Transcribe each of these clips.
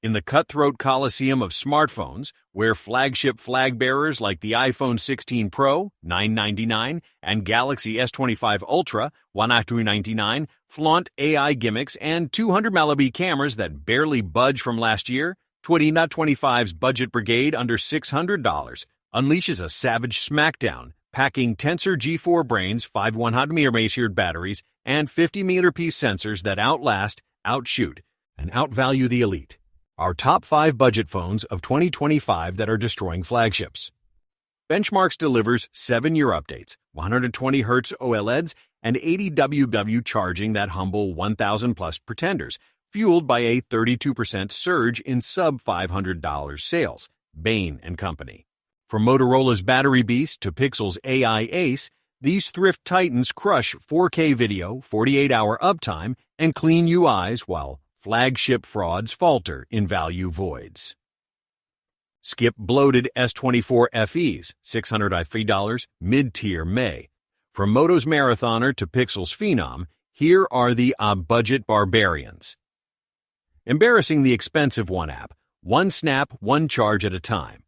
In the cutthroat coliseum of smartphones, where flagship flag bearers like the iPhone 16 Pro, $999, and Galaxy S25 Ultra, $199, flaunt AI gimmicks and 200 megapixel cameras that barely budge from last year, 2025's Budget Brigade under $600 unleashes a savage smackdown, packing Tensor G4 brains, 5 100mm batteries, and 50-meter-piece sensors that outlast, outshoot, and outvalue the elite. Our top 5 budget phones of 2025 that are destroying flagships. Benchmarks delivers 7-year updates, 120Hz OLEDs, and 80 WW charging that humble 1,000-plus pretenders, fueled by a 32% surge in sub-$500 sales. Bain & Company. From Motorola's Battery Beast to Pixel's AI Ace, these thrift titans crush 4K video, 48-hour uptime, and clean UIs while flagship frauds falter in value voids. Skip bloated S24 FEs, $650, mid-tier May. From Moto's Marathoner to Pixel's Phenom, here are the budget barbarians. Embarrassing the expensive one app, one snap, one charge at a time.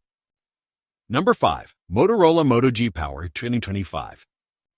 Number 5. Motorola Moto G Power 2025.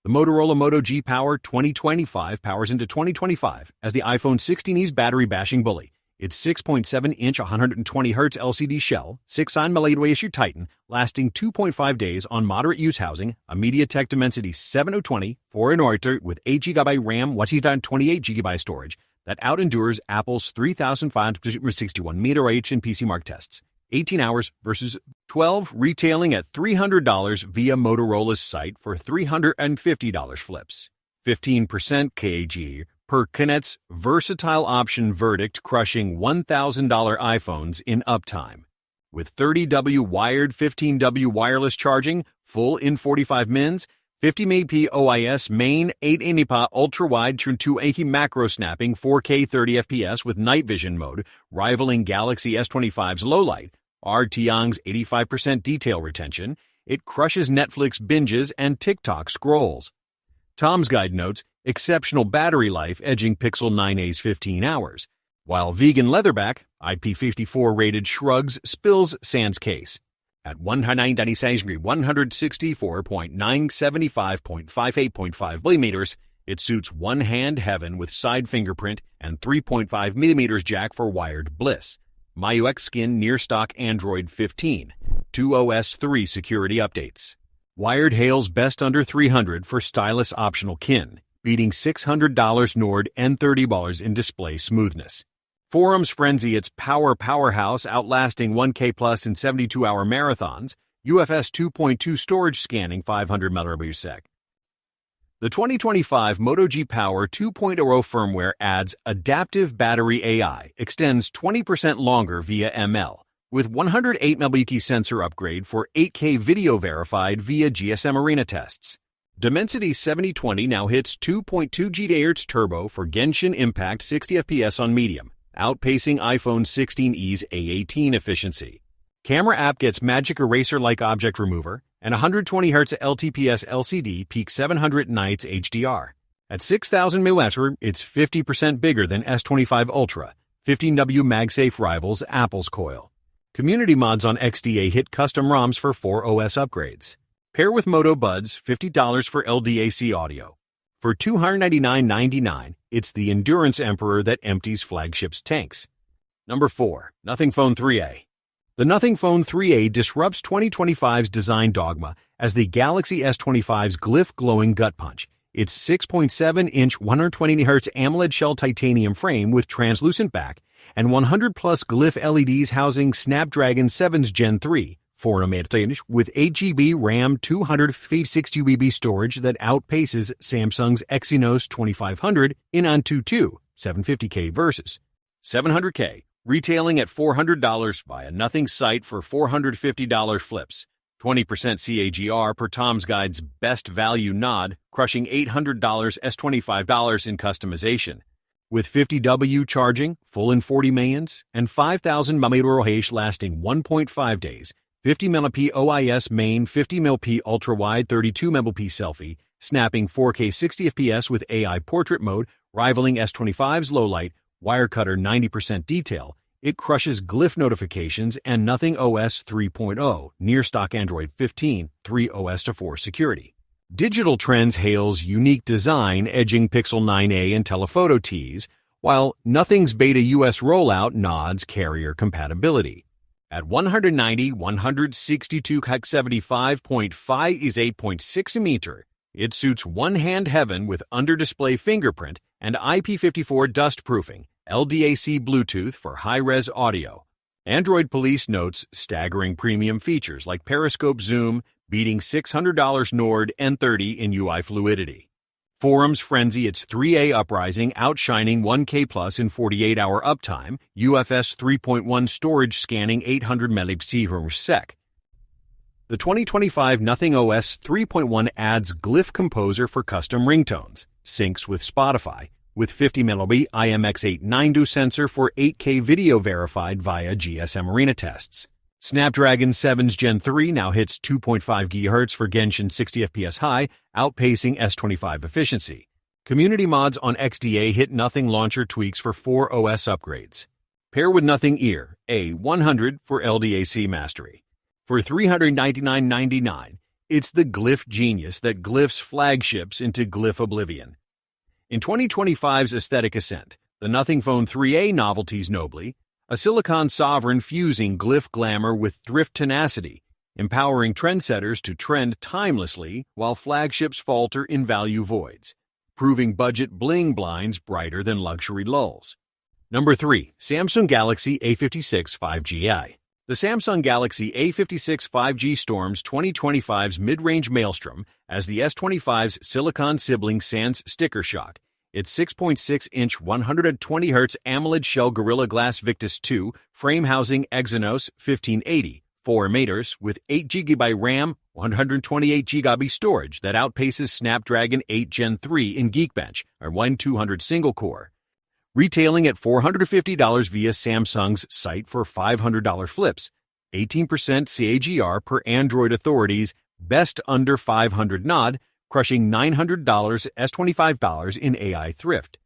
The Motorola Moto G Power 2025 powers into 2025 as the iPhone 16e's battery-bashing bully. Its 6.7-inch 120Hz LCD shell, 6nm issue Titan, lasting 2.5 days on moderate-use housing, a MediaTek Dimensity 7020, 4-nanometer with 8GB RAM, 128GB storage, that outendures Apple's 3,561-meter H and PC Mark tests. 18 hours versus 12, retailing at $300 via Motorola's site for $350 flips. 15% KG per Kinect's versatile option verdict, crushing $1,000 iPhones in uptime. With 30W wired, 15W wireless charging, full in 45 mins, 50MP OIS main, 880p ultra-wide True 280 macro snapping, 4K 30fps with night vision mode, rivaling Galaxy S25's lowlight, RTX's 85% detail retention, it crushes Netflix binges and TikTok scrolls. Tom's Guide notes, exceptional battery life edging Pixel 9a's 15 hours, while vegan leatherback, IP54 rated shrugs spills sans case. At 164.975.585.5 millimeters, it suits one-hand heaven with side fingerprint and 3.5 millimeters jack for wired bliss. MyUX Skin near-stock Android 15, 2OS 3 security updates. Wired hails best under $300 for stylus optional kin, beating $600 Nord and $30 in display smoothness. Forums frenzy its powerhouse, outlasting 1K plus in 72-hour marathons, UFS 2.2 storage scanning 500 Mbps. The 2025 Moto G Power 2.0 firmware adds adaptive battery AI, extends 20% longer via ML, with 108 megapixel sensor upgrade for 8K video verified via GSM Arena tests. Dimensity 7020 now hits 2.2 GHz turbo for Genshin Impact 60 FPS on medium, outpacing iPhone 16e's A18 efficiency. Camera app gets magic eraser-like object remover, and 120Hz LTPS LCD peak 700 nits HDR. At 6,000 mAh, it's 50% bigger than S25 Ultra. 15W MagSafe rivals Apple's coil. Community mods on XDA hit custom ROMs for 4 OS upgrades. Pair with Moto Buds, $50 for LDAC audio. For $299.99, it's the Endurance Emperor that empties flagships' tanks. Number 4. Nothing Phone 3a. The Nothing Phone 3a disrupts 2025's design dogma as the Galaxy S25's glyph glowing gut punch. Its 6.7-inch 120Hz AMOLED shell titanium frame with translucent back and 100-plus glyph LEDs housing Snapdragon 7's Gen 3, 4nm with 8GB RAM, 256GB storage that outpaces Samsung's Exynos 2500 in Antutu 750K versus 700K. Retailing at $400 via Nothing site for $450 flips. 20% CAGR per Tom's Guide's best value nod, crushing $800 S25 in customization. With 50W charging, full in 40 millions, and 5,000 mAh lasting 1.5 days, 50 MP OIS main, 50 MP ultra-wide 32 MP selfie, snapping 4K 60 FPS with AI portrait mode, rivaling S25's lowlight, Wirecutter 90% detail, It crushes Glyph notifications and Nothing OS 3.0, near-stock Android 15, 3 OS to 4 security. Digital Trends hails unique design edging Pixel 9a and Telephoto T's, while Nothing's beta US rollout nods carrier compatibility. At 190, 162 75.5 is 8.6 meter. It suits one-hand heaven with under-display fingerprint and IP54 dust proofing, LDAC Bluetooth for high-res audio. Android Police notes staggering premium features like periscope zoom, beating $600 Nord and $30 in UI fluidity. Forums frenzy its 3A uprising, outshining 1K Plus in 48-hour uptime, UFS 3.1 storage scanning 800 Mbps. The 2025 Nothing OS 3.1 adds Glyph Composer for custom ringtones, syncs with Spotify, with 50 Mbps IMX892 sensor for 8K video verified via GSM Arena tests. Snapdragon 7's Gen 3 now hits 2.5 GHz for Genshin 60 FPS high, outpacing S25 efficiency. Community mods on XDA hit Nothing launcher tweaks for 4 OS upgrades. Pair with Nothing Ear A100 for LDAC mastery. For $399.99, it's the Glyph genius that glyphs flagships into Glyph oblivion. In 2025's aesthetic ascent, the Nothing Phone 3A novelties nobly, a silicon sovereign fusing Glyph glamour with thrift tenacity, empowering trendsetters to trend timelessly while flagships falter in value voids, proving budget bling blinds brighter than luxury lulls. Number 3. Samsung Galaxy A56 5Gi. The Samsung Galaxy A56 5G storms 2025's mid-range maelstrom as the S25's silicon sibling sans sticker shock. Its 6.6-inch 120Hz AMOLED shell Gorilla Glass Victus 2 frame housing Exynos 1580, 4 meters with 8GB RAM, 128GB storage that outpaces Snapdragon 8 Gen 3 in Geekbench, or 1200 single-core. Retailing at $450 via Samsung's site for $500 flips, 18% CAGR per Android authorities, best under 500 nod, crushing $900 S25 in AI thrift.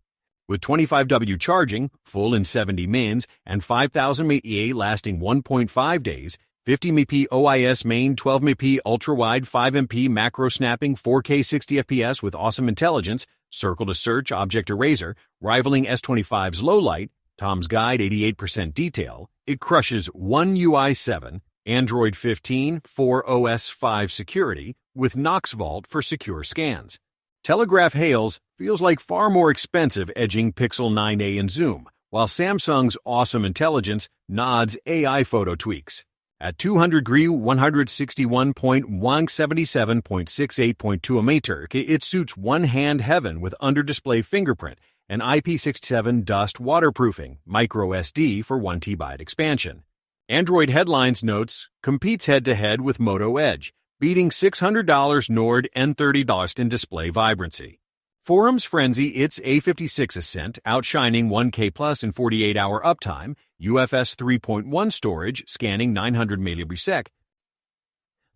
With 25W charging, full in 70 mins, and 5000 mAh lasting 1.5 days, 50 MP OIS main, 12 MP ultra-wide, 5 MP macro snapping, 4K 60 FPS with awesome intelligence, circle to search, object eraser, rivaling S25's low light, Tom's Guide 88% detail, it crushes One UI 7, Android 15, 4 OS 5 security, with Knox Vault for secure scans. Telegraph hails feels like far more expensive edging Pixel 9a and Zoom, while Samsung's awesome intelligence nods AI photo tweaks. At 200G 161.177.68.2 meter, it suits one-hand heaven with under-display fingerprint and IP67 dust waterproofing, micro SD for 1 TB expansion. Android Headlines notes, competes head-to-head with Moto Edge, beating $600 Nord and $30 in display vibrancy. Forums frenzy its A56 ascent, outshining 1K Plus in 48-hour uptime, UFS 3.1 storage, scanning 900 Mbps.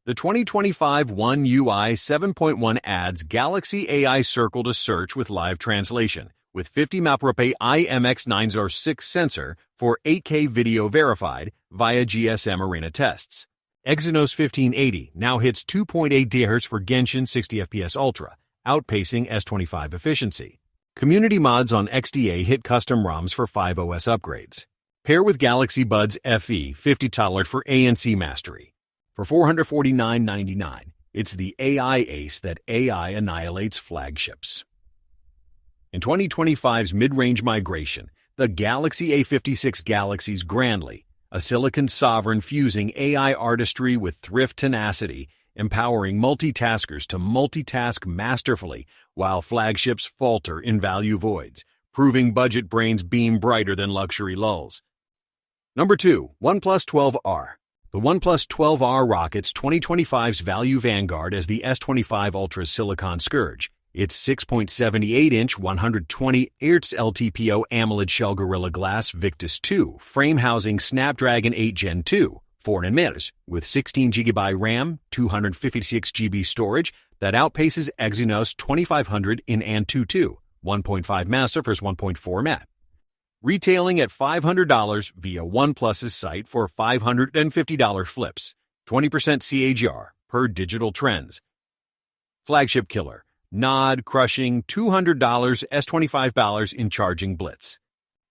The 2025 One UI 7.1 adds Galaxy AI Circle to search with live translation, with 50 Mbps IMX906 sensor for 8K video verified via GSM Arena tests. Exynos 1580 now hits 2.8 GHz for Genshin 60 FPS Ultra, outpacing S25 efficiency. Community mods on XDA hit custom ROMs for 5 OS upgrades. Pair with Galaxy Buds FE 50 tolerant for ANC mastery. For $449.99, it's the AI ace that AI annihilates flagships. In 2025's mid-range migration, the Galaxy A56 Galaxies grandly, a silicon sovereign fusing AI artistry with thrift tenacity, empowering multitaskers to multitask masterfully while flagships falter in value voids, proving budget brains beam brighter than luxury lulls. Number 2. OnePlus 12R. The OnePlus 12R rockets 2025's value vanguard as the S25 Ultra's silicon scourge. Its 6.78-inch 120Hz LTPO AMOLED shell Gorilla Glass Victus 2 frame housing Snapdragon 8 Gen 2, 4 nanometers, with 16GB RAM, 256GB storage that outpaces Exynos 2500 in Antutu, 1.5 master versus 1.4 mat. retailing at $500 via OnePlus's site for $550 flips, 20% CAGR per digital trends. Flagship killer, Nod crushing $200 S25 in charging blitz.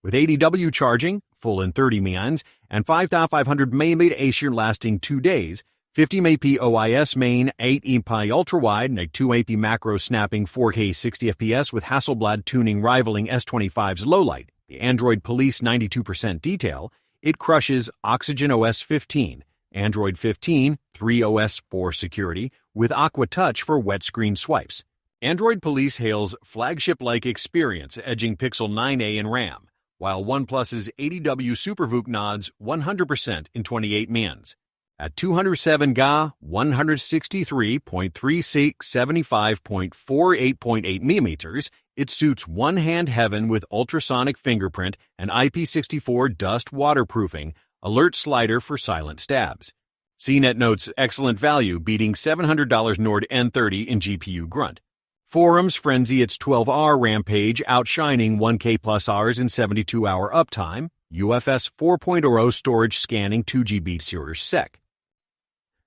With 80W charging, full in 30 minutes, and 5,500 mAh AC lasting 2 days, 50 MP OIS main, 8 MP ultra-wide, and 2 MP macro snapping 4K 60 FPS with Hasselblad tuning rivaling S25's lowlight, the Android Police 92% detail, it crushes Oxygen OS 15, Android 15, 3OS 4 security, with Aqua Touch for wet screen swipes. Android Police hails flagship-like experience edging Pixel 9a in RAM, while OnePlus's 80W SuperVOOC nods 100% in 28 mins. At 207 GA, 163.36, 75.48.8 mm, it suits one-hand heaven with ultrasonic fingerprint and IP64 dust waterproofing, alert slider for silent stabs. CNET notes excellent value, beating $700 Nord N30 in GPU grunt. Forums frenzy its 12R rampage, outshining 1K plus hours in 72-hour uptime, UFS 4.0 storage scanning 2GB Series sec.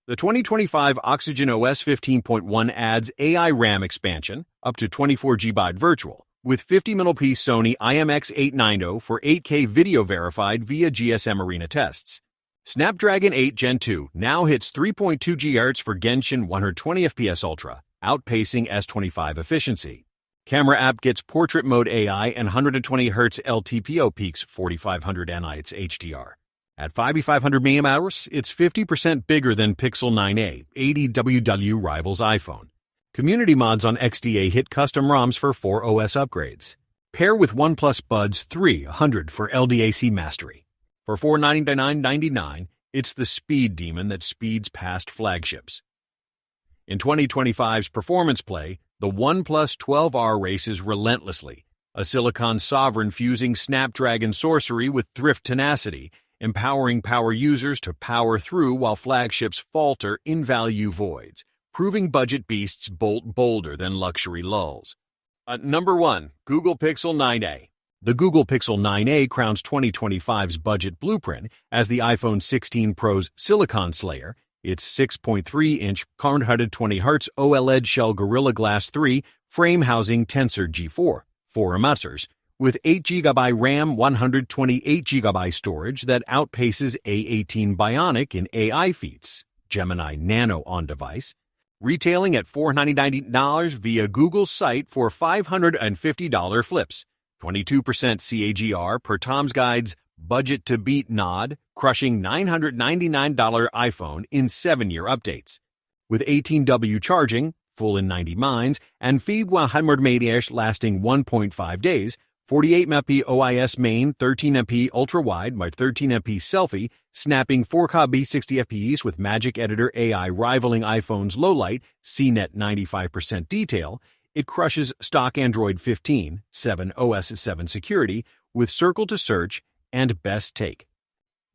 The 2025 Oxygen OS 15.1 adds AI RAM expansion, up to 24GB virtual, with 50mm Sony IMX890 for 8K video verified via GSM Arena tests. Snapdragon 8 Gen 2 now hits 3.2 GHz for Genshin 120fps Ultra, outpacing S25 efficiency. Camera app gets portrait mode AI and 120Hz LTPO peaks 4500 nits HDR. At 5500 mAh, it's 50% bigger than Pixel 9a, 80WW rivals iPhone. Community mods on XDA hit custom ROMs for 4OS upgrades. Pair with OnePlus Buds 300 for LDAC mastery. For $499.99, it's the speed demon that speeds past flagships. In 2025's performance play, the OnePlus 12R races relentlessly, a silicon sovereign fusing Snapdragon sorcery with thrift tenacity, empowering power users to power through while flagships falter in value voids, proving budget beasts bolt bolder than luxury lulls. Number 1. Google Pixel 9a. The Google Pixel 9a crowns 2025's budget blueprint as the iPhone 16 Pro's Silicon Slayer, its 6.3-inch 120Hz OLED shell Gorilla Glass 3 frame housing Tensor G4, 4 muscers, with 8GB RAM, 128GB storage that outpaces A18 Bionic in AI feats, Gemini Nano on-device, retailing at $499 via Google's site for $550 flips, 22% CAGR per Tom's Guide's Budget to Beat Nod, crushing $999 iPhone in 7-year updates. With 18W charging, full in 90 mines, and 400 mAh lasting 1.5 days, 48MP OIS main, 13MP ultra-wide by 13MP selfie, snapping 4K 60 FPS with Magic Editor AI rivaling iPhone's lowlight, CNET 95% detail, it crushes stock Android 15, 7 OS 7 security, with Circle to Search and Best Take.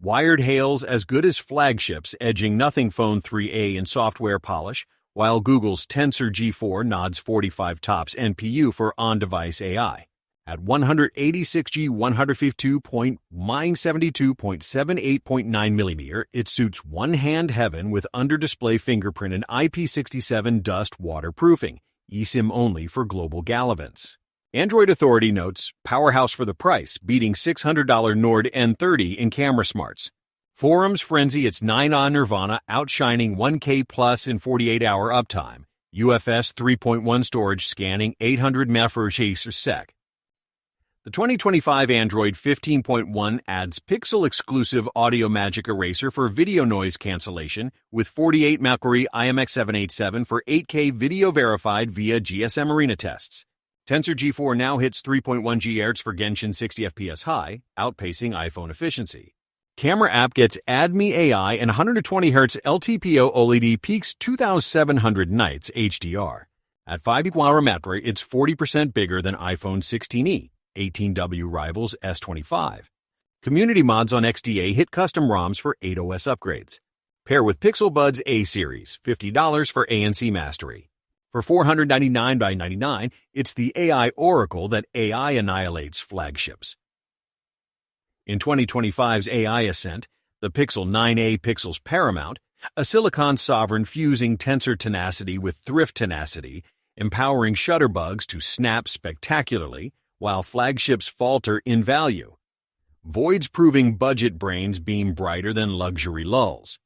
Wired hails as good as flagships, edging Nothing Phone 3a in software polish, while Google's Tensor G4 nods 45 TOPS NPU for on-device AI. At 186G 152.72.78.9mm, it suits one-hand heaven with under-display fingerprint and IP67 dust waterproofing, eSIM only for global gallivants. Android Authority notes, powerhouse for the price, beating $600 Nord N30 in camera smarts. Forums frenzy its 9A Nirvana, outshining 1K plus in 48-hour uptime, UFS 3.1 storage scanning 800 mph sec. The 2025 Android 15.1 adds Pixel-exclusive Audio Magic Eraser for video noise cancellation with 48 Mercury IMX787 for 8K video verified via GSM Arena tests. Tensor G4 now hits 3.1 GHz for Genshin 60 FPS high, outpacing iPhone efficiency. Camera app gets AdMe AI and 120Hz LTPO OLED peaks 2700 nits HDR. At 5-hour metro, it's 40% bigger than iPhone 16e. 18W rivals S25. Community mods on XDA hit custom ROMs for 8OS upgrades. Pair with Pixel Buds A series, $50 for ANC mastery. For $499.99, it's the AI oracle that AI annihilates flagships. In 2025's AI Ascent, the Pixel 9a pixels paramount, a silicon sovereign fusing tensor tenacity with thrift tenacity, empowering shutterbugs to snap spectacularly while flagships falter in value. Voids proving budget brains beam brighter than luxury lulls.